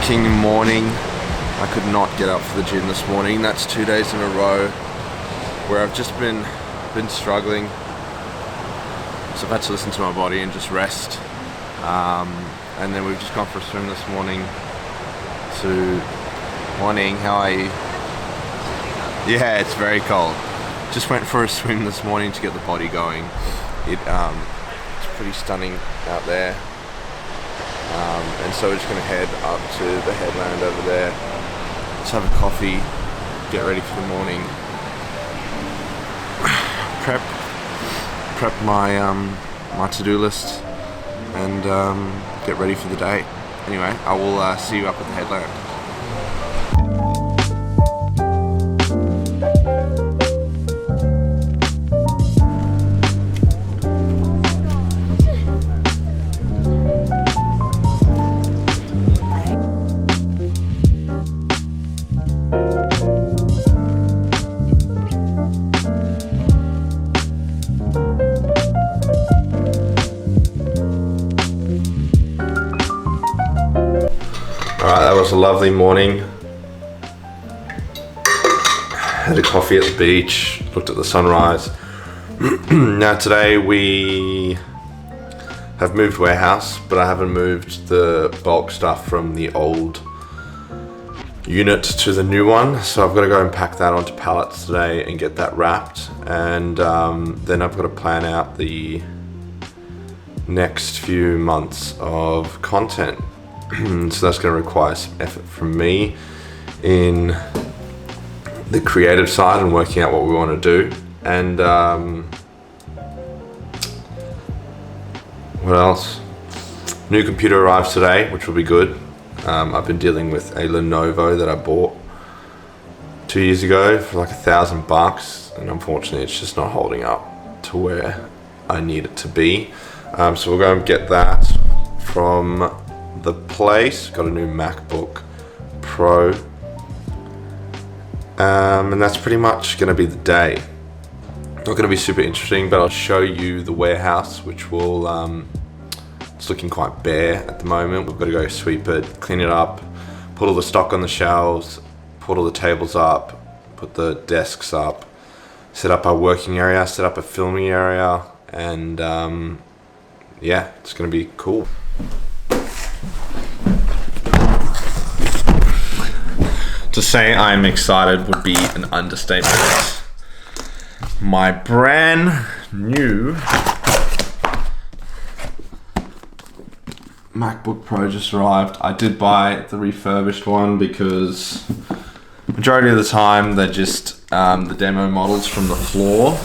freaking morning. I could not get up for the gym this morning. That's 2 days in a row where I've just been struggling. So I've had to listen to my body and just rest. And then we've just gone for a swim this morning. Morning, how are you? Yeah, it's very cold. Just went for a swim this morning to get the body going. It's pretty stunning out there. And so we're just gonna head up to the headland over there. Let's have a coffee, get ready for the morning. Prep my to-do list and get ready for the day. Anyway, I will see you up at the headland. Alright, that was a lovely morning. Had a coffee at the beach, looked at the sunrise. Now today we have moved warehouse, but I haven't moved the bulk stuff from the old unit to the new one. So I've got to go and pack that onto pallets today and get that wrapped. And then I've got to plan out the next few months of content. So that's going to require some effort from me in the creative side and working out what we want to do. And what else? New computer arrives today, which will be good. I've been dealing with a Lenovo that I bought 2 years ago for like $1,000, and unfortunately it's just not holding up to where I need it to be. So we'll go and get that from the place. Got a new MacBook Pro, and that's pretty much going to be the day. Not going to be super interesting, but I'll show you the warehouse, which will it's looking quite bare at the moment. We've got to go sweep it, clean it up, put all the stock on the shelves, put all the tables up, put the desks up, set up our working area, set up a filming area, and yeah, it's going to be cool. To say I'm excited would be an understatement. My brand new MacBook Pro just arrived. I did buy the refurbished one because majority of the time they're just the demo models from the floor.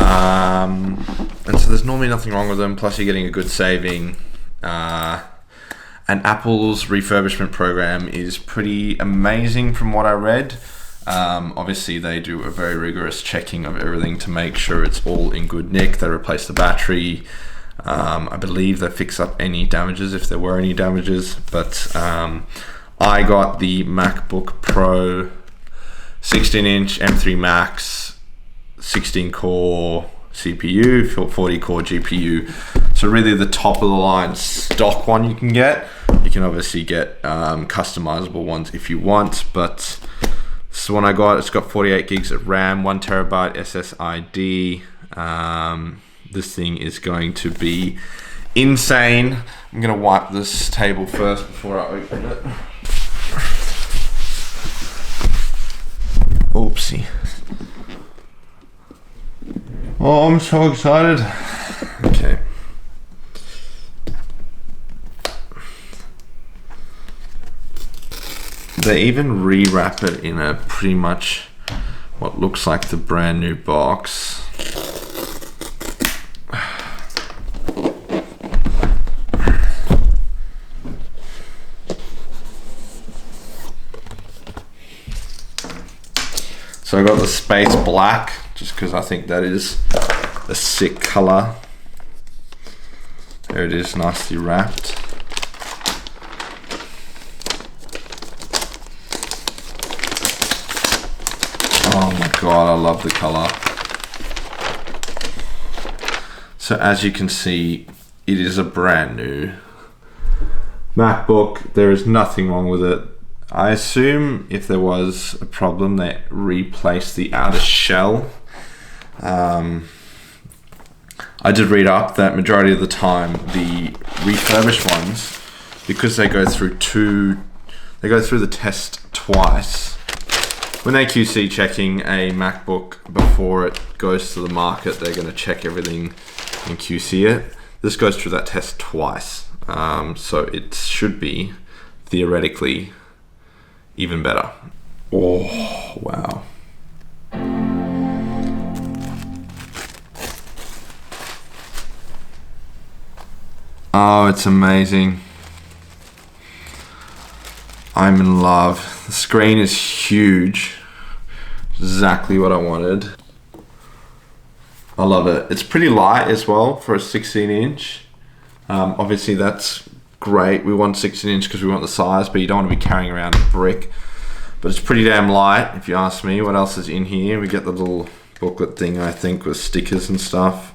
And so there's normally nothing wrong with them, plus you're getting a good saving. And Apple's refurbishment program is pretty amazing from what I read. Obviously they do a very rigorous checking of everything to make sure it's all in good nick. They replace the battery. I believe they fix up any damages if there were any damages. But I got the MacBook Pro 16-inch M3 Max, 16-core CPU, 40-core GPU. So really the top of the line stock one you can get. You can obviously get customizable ones if you want, but this is the one I got. It's got 48 gigs of RAM, 1 terabyte SSID. This thing is going to be insane. I'm gonna wipe this table first before I open it. Oopsie. Oh, I'm so excited. Okay. They even rewrap it in a pretty much what looks like the brand new box. So I got the space black just because I think that is a sick color. There it is, nicely wrapped. Oh my god, I love the color. So as you can see, it is a brand new MacBook, there is nothing wrong with it. I assume if there was a problem, they replaced the outer shell. I did read up that majority of the time, the refurbished ones, because they go through the test twice. When they QC checking a MacBook before it goes to the market, they're going to check everything and QC it. This goes through that test twice. So it should be theoretically even better. Oh, wow. Oh, it's amazing. I'm in love. The screen is huge. Exactly what I wanted. I love it. It's pretty light as well for a 16-inch. Obviously that's great. We want 16-inch because we want the size, but you don't want to be carrying around a brick. But it's pretty damn light, if you ask me. What else is in here? We get the little booklet thing, I think, with stickers and stuff.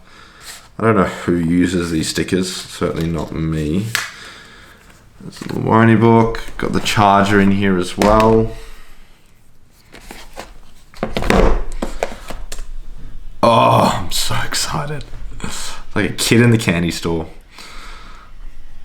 I don't know who uses these stickers. Certainly not me. There's a little warranty book. Got the charger in here as well. Oh, I'm so excited. Like a kid in the candy store.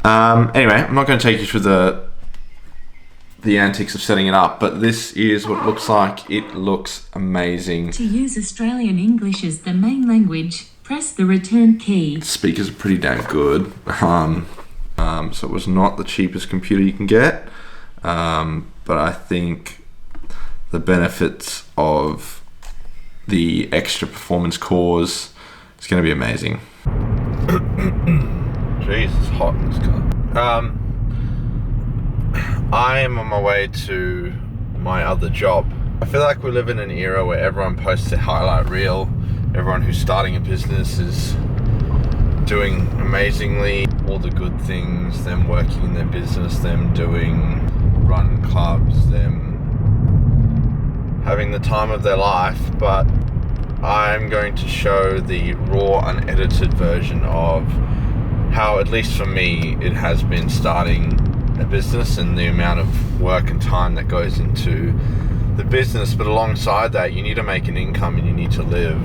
Anyway, I'm not going to take you through the antics of setting it up, but this is what it looks like. It looks amazing. To use Australian English as the main language, press the return key. The speakers are pretty damn good. So it was not the cheapest computer you can get, but I think the benefits of the extra performance cores is going to be amazing. Jeez, it's hot in this car. I am on my way to my other job. I feel like we live in an era where everyone posts their highlight reel. Everyone who's starting a business is doing amazingly, all the good things, them working in their business, them run clubs, them having the time of their life, but I'm going to show the raw, unedited version of how, at least for me, it has been starting a business and the amount of work and time that goes into the business. But alongside that, you need to make an income and you need to live.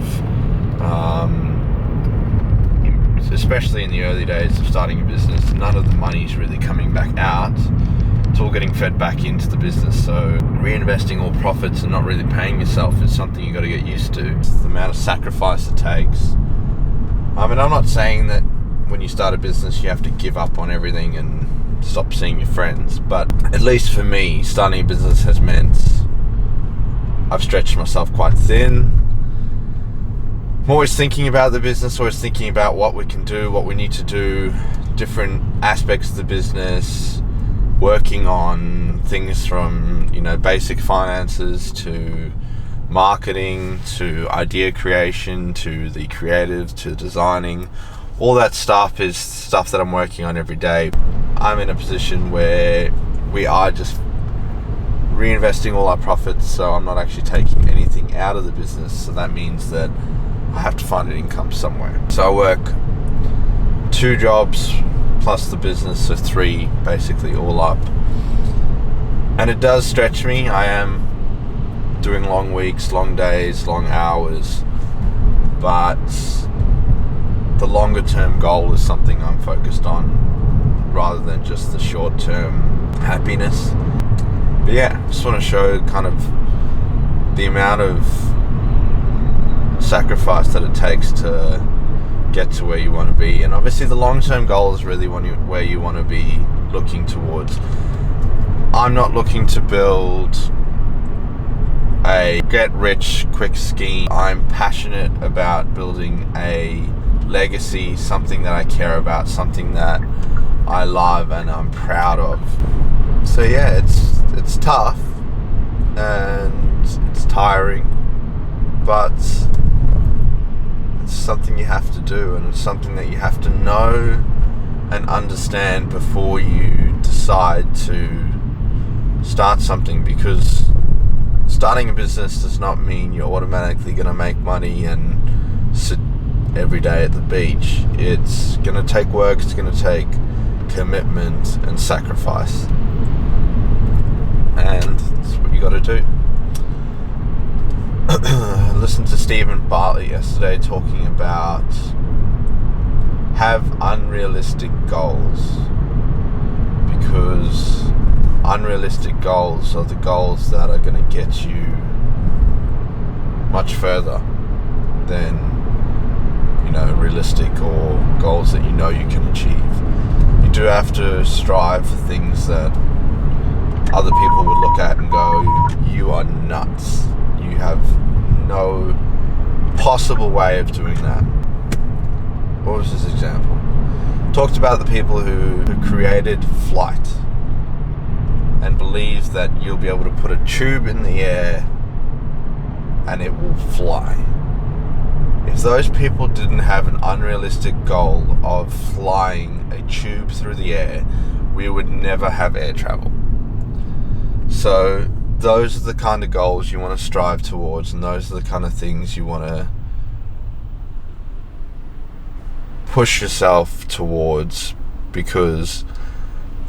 Especially in the early days of starting a business, none of the money's really coming back out. It's all getting fed back into the business. So reinvesting all profits and not really paying yourself is something you got to get used to. It's the amount of sacrifice it takes. I mean, I'm not saying that when you start a business you have to give up on everything and stop seeing your friends, but at least for me, starting a business has meant I've stretched myself quite thin. I'm always thinking about the business, always thinking about what we can do, what we need to do, different aspects of the business, working on things from, basic finances to marketing, to idea creation, to the creative, to designing. All that stuff is stuff that I'm working on every day. I'm in a position where we are just reinvesting all our profits, so I'm not actually taking anything out of the business. So that means that I have to find an income somewhere. So I work 2 jobs plus the business, so 3 basically all up. And it does stretch me. I am doing long weeks, long days, long hours, but the longer term goal is something I'm focused on rather than just the short term happiness. But yeah, just want to show kind of the amount of sacrifice that it takes to get to where you want to be, and obviously the long-term goal is really where you want to be looking towards. I'm not looking to build a get-rich-quick scheme. I'm passionate about building a legacy, something that I care about, something that I love and I'm proud of. So yeah, it's tough and it's tiring, but it's something you have to do, and it's something that you have to know and understand before you decide to start something, because starting a business does not mean you're automatically going to make money and sit every day at the beach. It's going to take work, it's going to take commitment, and sacrifice. And that's what you got to do. I listened to Stephen Bartlett yesterday talking about have unrealistic goals, because unrealistic goals are the goals that are going to get you much further than, realistic or goals that you can achieve. You do have to strive for things that other people would look at and go, you are nuts. You have no possible way of doing that. What was his example? Talked about the people who created flight and believe that you'll be able to put a tube in the air and it will fly. If those people didn't have an unrealistic goal of flying a tube through the air, we would never have air travel. So those are the kind of goals you want to strive towards, and those are the kind of things you want to push yourself towards, because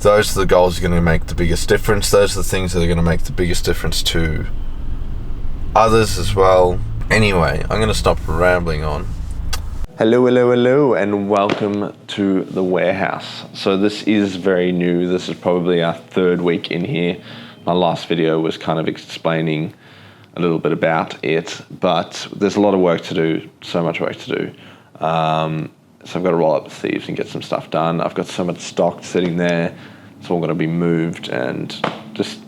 those are the goals that are going to make the biggest difference. Those are the things that are going to make the biggest difference to others as well. Anyway, I'm going to stop rambling on. Hello, and welcome to the warehouse. So this is very new. This is probably our third week in here. My last video was kind of explaining a little bit about it, but there's a lot of work to do, so much work to do. So I've got to roll up the sleeves and get some stuff done. I've got so much stock sitting there. It's all going to be moved and just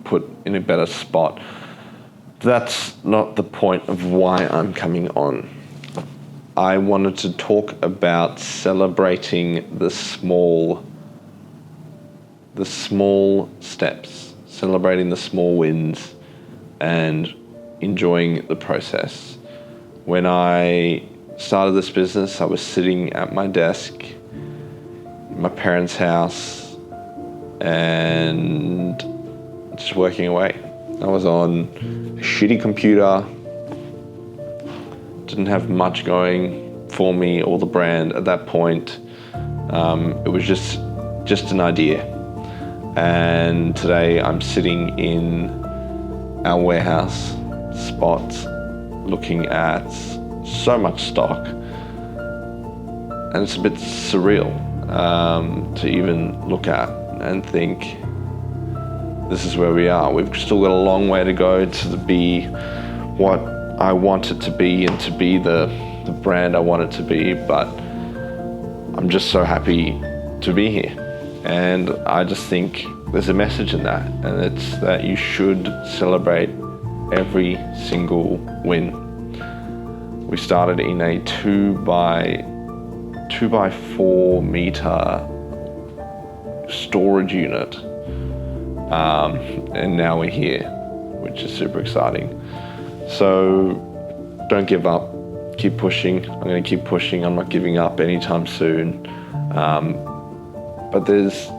put in a better spot. That's not the point of why I'm coming on. I wanted to talk about celebrating the small steps, celebrating the small wins and enjoying the process. When I started this business, I was sitting at my desk in my parents' house and just working away. I was on a shitty computer, didn't have much going for me or the brand at that point. It was just an idea. And today I'm sitting in our warehouse spot looking at so much stock, and it's a bit surreal to even look at and think this is where we are. We've still got a long way to go to be what I want it to be and to be the brand I want it to be, but I'm just so happy to be here. And I just think there's a message in that, and it's that you should celebrate every single win. We started in a 2 by 4 meter storage unit, and now we're here, which is super exciting. So don't give up, keep pushing. I'm going to keep pushing. I'm not giving up anytime soon. But there's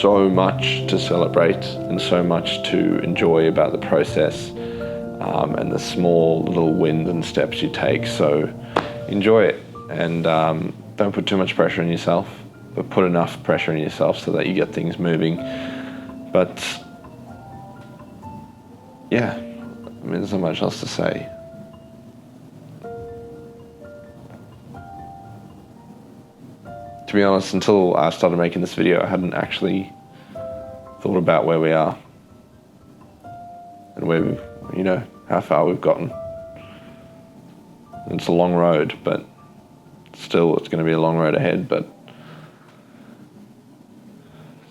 so much to celebrate and so much to enjoy about the process, and the small little wins and steps you take. So enjoy it, and don't put too much pressure on yourself, but put enough pressure on yourself so that you get things moving. But yeah, there's not much else to say. To be honest, until I started making this video, I hadn't actually thought about where we are and where how far we've gotten. It's a long road, but still it's going to be a long road ahead, but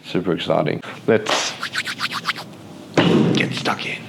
super exciting. Let's get stuck in.